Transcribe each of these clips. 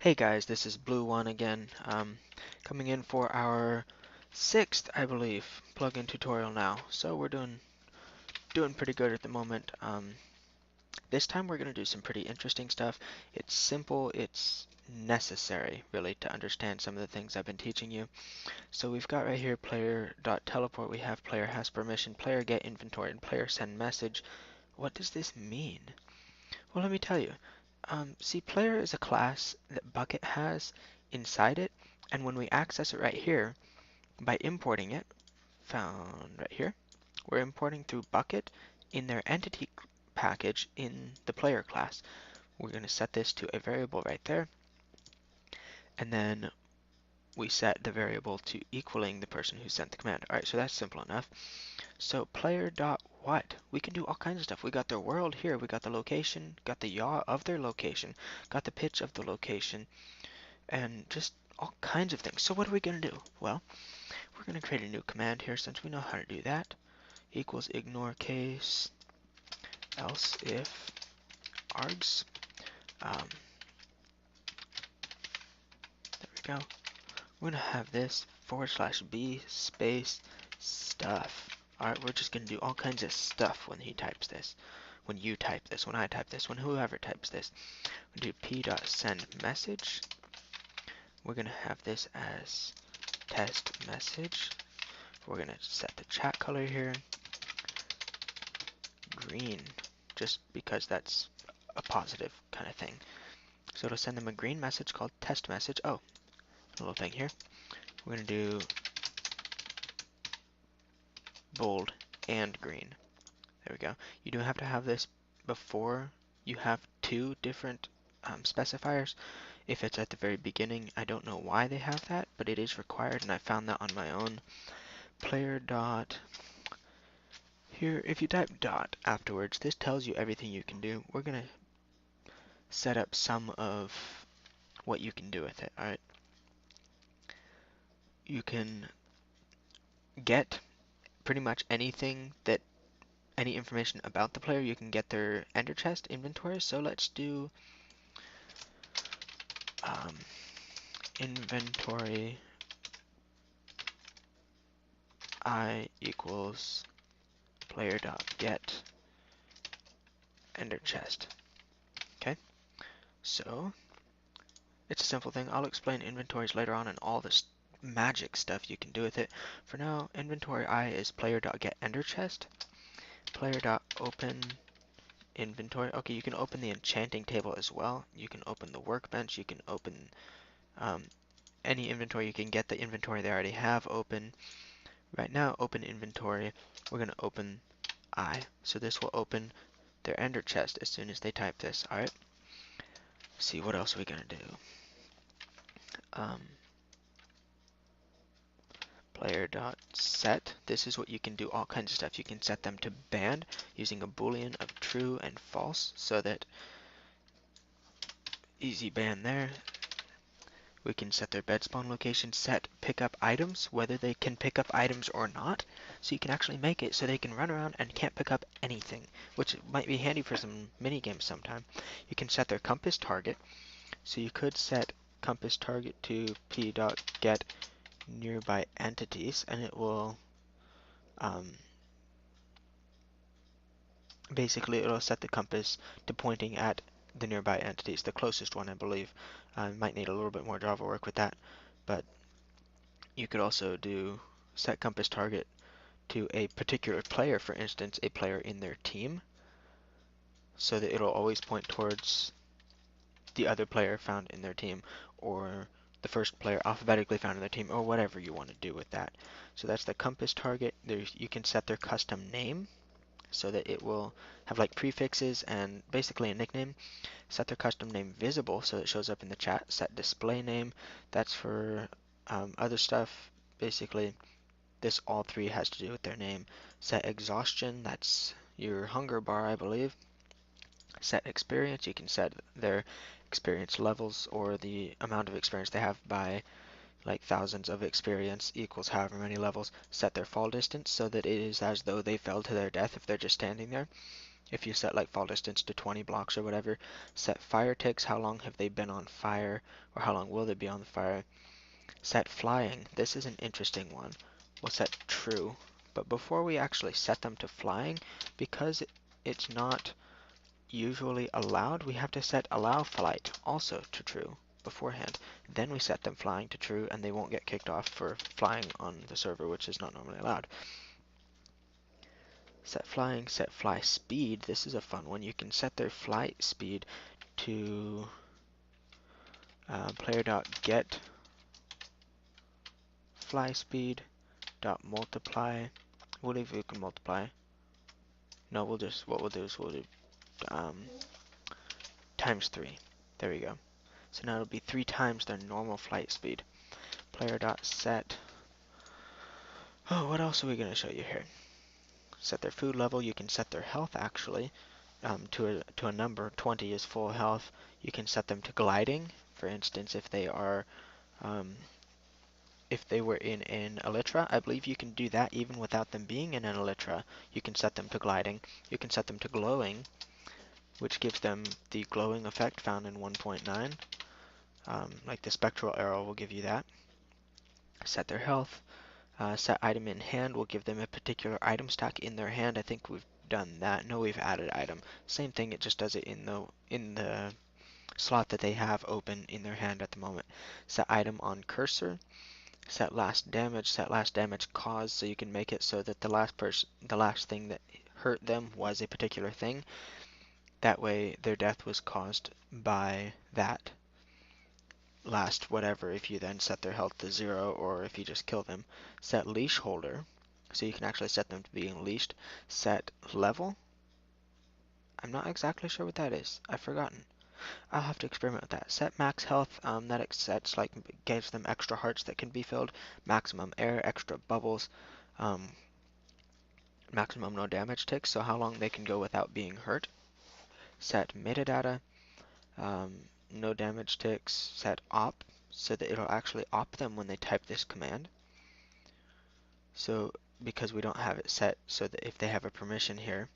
Hey guys, this is Blue One again, coming in for our sixth, I believe, plugin tutorial now. So we're doing pretty good at the moment. This time we're going to do some pretty interesting stuff. It's simple, it's necessary, really, to understand some of the things I've been teaching you. So we've got right here player.teleport, we have player has permission, player get inventory, and player send message. What does this mean? Well, let me tell you. See, player is a class that Bucket has inside it, and when we access it right here, by importing it, found right here, we're importing through Bucket in their entity package in the player class. We're going to set this to a variable right there, and then we set the variable to equaling the person who sent the command. Alright, so that's simple enough. So player dot what? We can do all kinds of stuff. We got their world here, we got the location, got the yaw of their location, got the pitch of the location, and just all kinds of things. So what are we going to do? Well, we're going to create a new command here since we know how to do that. Equals ignore case else if args. There we go. We're going to have this /b space stuff. Alright, we're just going to do all kinds of stuff when he types this. When you type this, when I type this, when whoever types this. We do p.send message. We're going to have this as test message. We're going to set the chat color here. Green, just because that's a positive kind of thing. So it'll send them a green message called test message. Oh, a little thing here. We're going to do bold and green. There we go. You do have to have this before you have two different specifiers. If it's at the very beginning, I don't know why they have that, but it is required, and I found that on my own. Player dot here, if you type dot afterwards, this tells you everything you can do. We're going to set up some of what you can do with it. Alright, you can get pretty much anything that any information about the player. You can get their ender chest inventory. So let's do um, inventory I equals player dot get ender chest. Okay, so it's a simple thing. I'll explain inventories later on and all this magic stuff you can do with it. For now, inventory I is player dot get ender chest. Player dot open inventory. Okay, you can open the enchanting table as well. You can open the workbench. You can open um, any inventory. You can get the inventory they already have open. Right now, open inventory. We're going to open I. So this will open their ender chest as soon as they type this. Alright. See, what else are we going to do? Player.set. This is what you can do, all kinds of stuff. You can set them to banned using a boolean of true and false, so that easy ban there. We can set their bed spawn location, set pick up items, whether they can pick up items or not. So you can actually make it so they can run around and can't pick up anything, which might be handy for some mini games sometime. You can set their compass target. So you could set compass target to p.get nearby entities, and it will basically it'll set the compass to pointing at the nearby entities, the closest one, I believe. Might need a little bit more Java work with that, but you could also do set compass target to a particular player, for instance, a player in their team, so that it'll always point towards the other player found in their team, or the first player alphabetically found in their team, or whatever you want to do with that. So that's the compass target. You can set their custom name so that it will have like prefixes and basically a nickname. Set their custom name visible so it shows up in the chat. Set display name. That's for other stuff. Basically, this all three has to do with their name. Set exhaustion. That's your hunger bar, I believe. Set experience. You can set their experience levels or the amount of experience they have by like thousands of experience equals however many levels. Set their fall distance so that it is as though they fell to their death if they're just standing there. If you set like fall distance to 20 blocks or whatever, set fire ticks, how long have they been on fire, or how long will they be on the fire. Set flying, this is an interesting one. We'll set true, but before we actually set them to flying, because it's not usually allowed, we have to set allow flight also to true beforehand. Then we set them flying to true, and they won't get kicked off for flying on the server, which is not normally allowed. Set flying, set fly speed. This is a fun one. You can set their flight speed to player.get fly speed dot multiply. What if we can multiply? No, what we'll do is we'll do times 3. There we go. So now it'll be 3 times their normal flight speed. Player.set. Oh, what else are we going to show you here? Set their food level. You can set their health actually to a number. 20 is full health. You can set them to gliding. For instance, if they are if they were in an elytra, I believe you can do that even without them being in an elytra. You can set them to gliding. You can set them to glowing, which gives them the glowing effect found in 1.9. Like the spectral arrow will give you that. Set their health. Set item in hand will give them a particular item stack in their hand. I think we've done that. No, we've added item. Same thing, it just does it in the slot that they have open in their hand at the moment. Set item on cursor. Set last damage cause, so you can make it so that the last thing that hurt them was a particular thing. That way their death was caused by that last whatever, if you then set their health to 0 or if you just kill them. Set leash holder, so you can actually set them to being leashed. Set level. I'm not exactly sure what that is. I've forgotten. I'll have to experiment with that. Set max health, that it sets like gives them extra hearts that can be filled. Maximum air, extra bubbles. Maximum no damage ticks, so how long they can go without being hurt. Set metadata, no damage ticks. Set op, so that it'll actually op them when they type this command. So because we don't have it set so that if they have a permission here,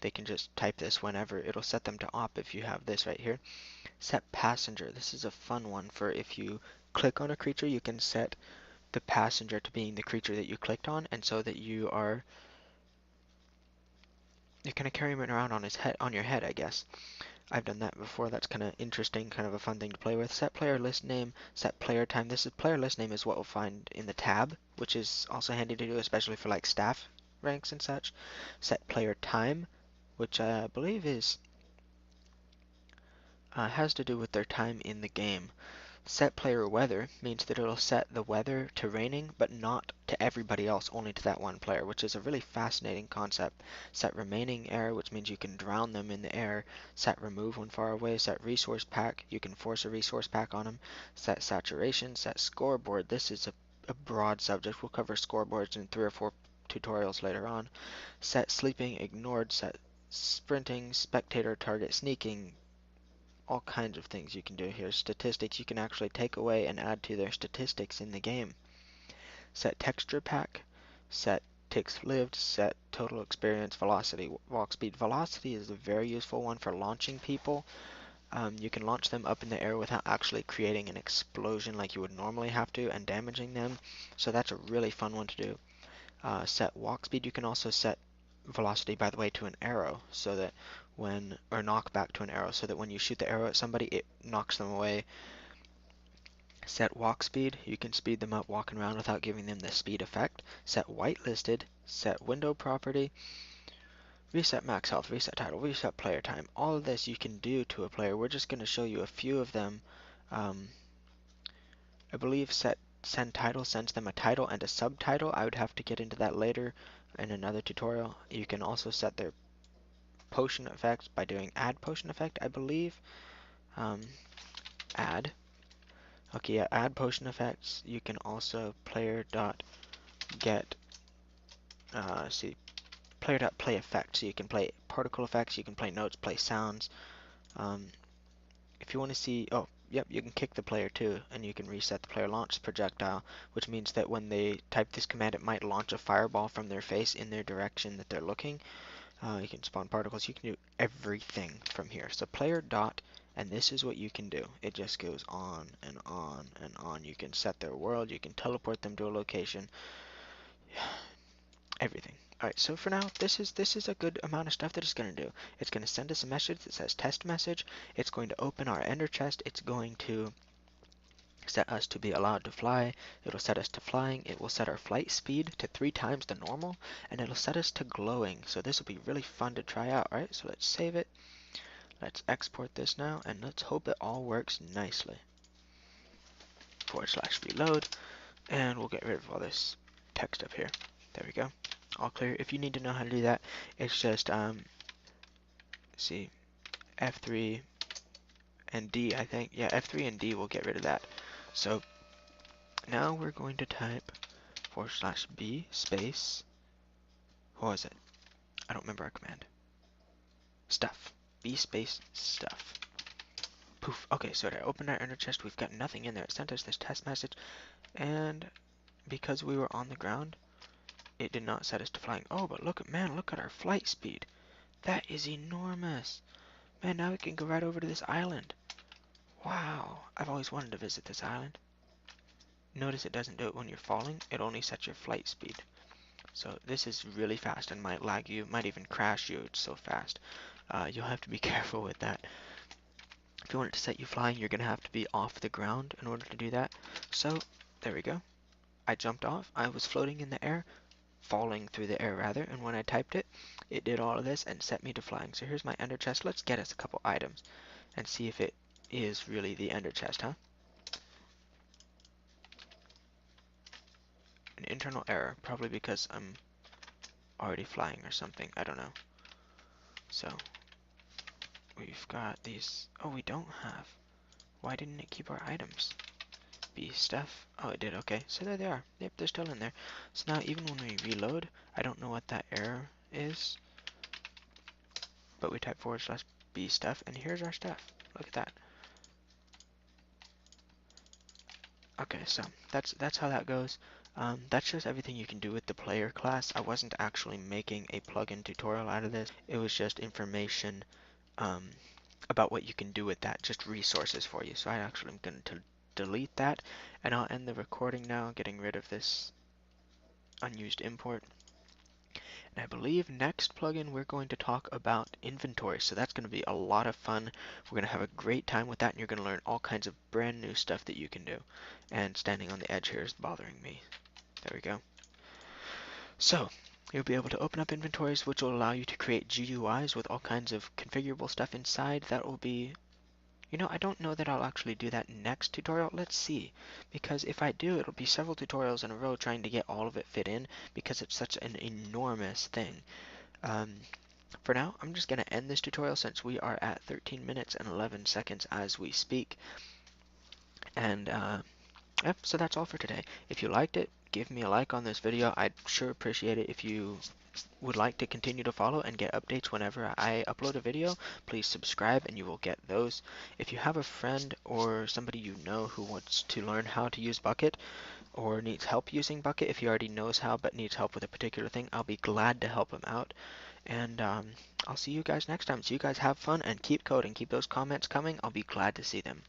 they can just type this whenever. It'll set them to op if you have this right here. Set passenger. This is a fun one for if you click on a creature, you can set the passenger to being the creature that you clicked on, and so that you're kind of carrying it around on your head, I guess. I've done that before. That's kind of interesting, kind of a fun thing to play with. Set player list name, set player time. This is player list name is what we'll find in the tab, which is also handy to do, especially for like staff ranks and such. Set player time, which I believe is has to do with their time in the game. Set player weather means that it'll set the weather to raining, but not to everybody else, only to that one player, which is a really fascinating concept. Set remaining air, which means you can drown them in the air. Set remove when far away. Set resource pack, you can force a resource pack on them. Set saturation. Set scoreboard. This is a broad subject. We'll cover scoreboards in 3 or 4 tutorials later on. Set sleeping ignored. Set sprinting, spectator target sneaking, all kinds of things you can do here. Statistics, you can actually take away and add to their statistics in the game. Set texture pack, set ticks lived, set total experience, velocity, walk speed. Velocity is a very useful one for launching people. You can launch them up in the air without actually creating an explosion like you would normally have to and damaging them. So that's a really fun one to do. Set walk speed, you can also set velocity, by the way, to an arrow, so that or knockback to an arrow, so that when you shoot the arrow at somebody, it knocks them away. Set walk speed, you can speed them up walking around without giving them the speed effect. Set whitelisted, set window property, reset max health, reset title, reset player time. All of this you can do to a player. We're just going to show you a few of them. I believe send title sends them a title and a subtitle. I would have to get into that later in another tutorial. You can also set their potion effects by doing add potion effect, I believe. Add. Okay, yeah, add potion effects. You can also player.get see player.play effects. So you can play particle effects, you can play notes, play sounds. If you want to see, oh, yep, you can kick the player too, and you can reset the player launch projectile, which means that when they type this command, it might launch a fireball from their face in their direction that they're looking. You can spawn particles. You can do everything from here. So player dot, and this is what you can do. It just goes on and on and on. You can set their world. You can teleport them to a location. Everything. Alright, so for now, this is a good amount of stuff that it's going to do. It's going to send us a message that says test message. It's going to open our ender chest. It's going to set us to be allowed to fly. It'll set us to flying. It will set our flight speed to 3 times the normal, and it'll set us to glowing. So this will be really fun to try out. Alright, so let's save it. Let's export this now, and let's hope it all works nicely. / reload, and we'll get rid of all this text up here. There we go. All clear. If you need to know how to do that, it's just see, F3 and D, I think. Yeah, F3 and D will get rid of that. So now we're going to type / B space, what was it? I don't remember our command. Stuff. B space stuff. Poof. Okay, so I opened our ender chest. We've got nothing in there. It sent us this test message, and because we were on the ground, it did not set us to flying. Oh, but look at our flight speed. That is enormous. Man, now we can go right over to this island. Wow, I've always wanted to visit this island. Notice it doesn't do it when you're falling. It only sets your flight speed. So this is really fast and might lag you, might even crash you. It's so fast. You'll have to be careful with that. If you want it to set you flying, you're going to have to be off the ground in order to do that. So there we go. I jumped off. I was floating in the air, falling through the air rather, and when I typed it, it did all of this and set me to flying. So here's my ender chest. Let's get us a couple items and see if it is really the ender chest, huh? An internal error, probably because I'm already flying or something. I don't know. So we've got these. Oh, we don't have. Why didn't it keep our items? B stuff. Oh, it did. Okay, so there they are. Yep, they're still in there. So now even when we reload, I don't know what that error is, but we type / B stuff, and here's our stuff. Look at that. Okay, so that's how that goes. That's just everything you can do with the player class. I wasn't actually making a plugin tutorial out of this. It was just information um, about what you can do with that, just resources for you. So I actually am going to delete that, and I'll end the recording now, getting rid of this unused import. And I believe next plugin we're going to talk about inventory, so that's going to be a lot of fun. We're going to have a great time with that, and you're going to learn all kinds of brand new stuff that you can do. And standing on the edge here is bothering me. There we go. So you'll be able to open up inventories, which will allow you to create GUIs with all kinds of configurable stuff inside. That will be, you know, I don't know that I'll actually do that next tutorial. Let's see, because if I do, it'll be several tutorials in a row trying to get all of it fit in, because it's such an enormous thing. For now, I'm just going to end this tutorial since we are at 13 minutes and 11 seconds as we speak. And yep, so that's all for today. If you liked it, give me a like on this video. I'd sure appreciate it. If you would like to continue to follow and get updates whenever I upload a video, please subscribe and you will get those. If you have a friend or somebody you know who wants to learn how to use Bucket or needs help using Bucket, if he already knows how but needs help with a particular thing, I'll be glad to help him out. And I'll see you guys next time. So you guys have fun and keep coding. Keep those comments coming. I'll be glad to see them.